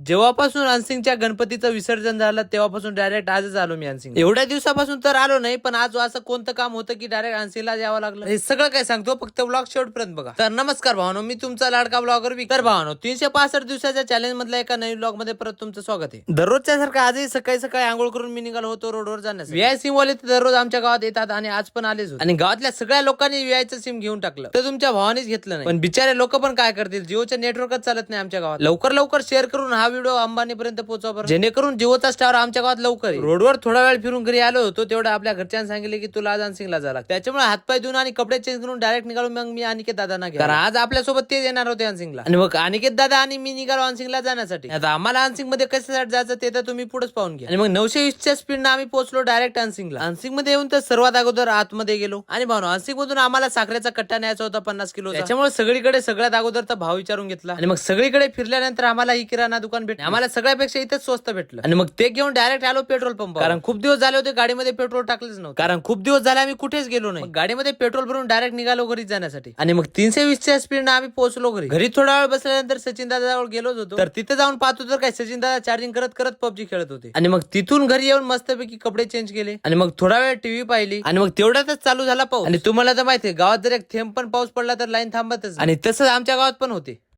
जेव्हापासून अनसिंगच्या गणपतीचं विसर्जन झालं तेव्हापासून डायरेक्ट आजच आलो मी अनसिंग. एवढ्या दिवसापासून तर आलो नाही, पण आज असं कोणतं काम होतं की डायरेक्ट अनसिंगला यावं लागलं. हे सगळं काय सांगतो, फक्त ब्लॉग शेवटपर्यंत बघा. तर नमस्कार भावानो, मी तुमचा लाडका ब्लॉगर विकर भावानो. 365 दिवसाच्या चॅलेंज मधल्या एका नवीन ब्लॉग मध्ये परत तुमचं स्वागत आहे. दररोजच्या सारखं आजही सकाळी सकाळी आंघोळ करून मी निघालो होतो रोडवर जाण्यासाठी. व्हीआय सिम वाले दररोज आमच्या गावात येतात आणि आज पण आलेच होते. आणि गावातल्या सगळ्या लोकांनी व्हीआयचं सिम घेऊन टाकलं, तर तुमच्या भावानेच घेतलं नाही. पण बिचारे लोक पण काय करतील, जिओचं नेटवर्कच चालत नाही आमच्या गावात. लवकर शेअर करून हा व्हिडिओ अंबानी पर्यंत पोहोचवा, जेणेकरून जिओचा स्टार आमच्या गावात लवकर येईल. रोडवर थोडा वेळ फिरून घरी आलो होतो, तेवढं आपल्या घरच्यांनी सांगितले की तुला आज अनसिंगला जायला. त्याच्यामुळे हातपाय धुवून आणि कपडे चेंज करून डायरेक्ट निघालो मग मी अनिकेत दादांना घेऊन. आज आपल्यासोबत तेच येणार होते अनसिंगला. आणि मग अनिकेत दादा आणि मी निघालो अनसिंगला जाण्यासाठी. आता आम्हाला अनसिंग मध्ये कशासाठी जायचं ते तर तुम्ही पुढेच पाहून घ्या. आणि मग 920च्या स्पीडनं आम्ही पोहोचलो डायरेक्ट अनसिंगला. अनसिंग मध्ये येऊन तर सर्वात अगोदर आतमध्ये गेलो आणि भाऊ अनसिंग मधून आम्हाला साखरेचा कट्टा न्यायचा होता 50 किलो. त्याच्यामुळे सगळीकडे सगळ्यात अगोदर तर भाव विचारून घेतला. आणि मग सगळीकडे फिरल्यानंतर आम्हाला ही किराणा दुकान भेटलं. आम्हाला सगळ्यापेक्षा इथेच स्वस्त भेटलं. आणि मग ते घेऊन डायरेक्ट आलो पेट्रोल पंप, कारण खूप दिवस झाले होते गाडीमध्ये पेट्रोल टाकलेच नव्हतं. कारण खूप दिवस झाले आम्ही कुठेच गेलो नाही. गाडीमध्ये पेट्रोल भरून डायरेक्ट निघालो घरी जाण्यासाठी. आणि मग 320च्या स्पीडनं आम्ही पोहोचलो घरी. घरी थोडा वेळ बसल्यानंतर सचिन दादाजवळ गेलोच होतो. तर तिथे जाऊन पाहतो तर काय सचिन दादा चार्जिंग करत करत पबजी खेळत होते. आणि मग तिथून घरी येऊन मस्तपैकी कपडे चेंज केले आणि मग थोडा वेळ टीव्ही पाहिली. आणि मग तेवढ्यातच चालू झाला पाऊस. आणि तुम्हाला तर माहितीये गावात जर एक थेंब पण पाऊस पडला तर लाईन थांबतच. आणि तसंच आमच्या गावात पण होते.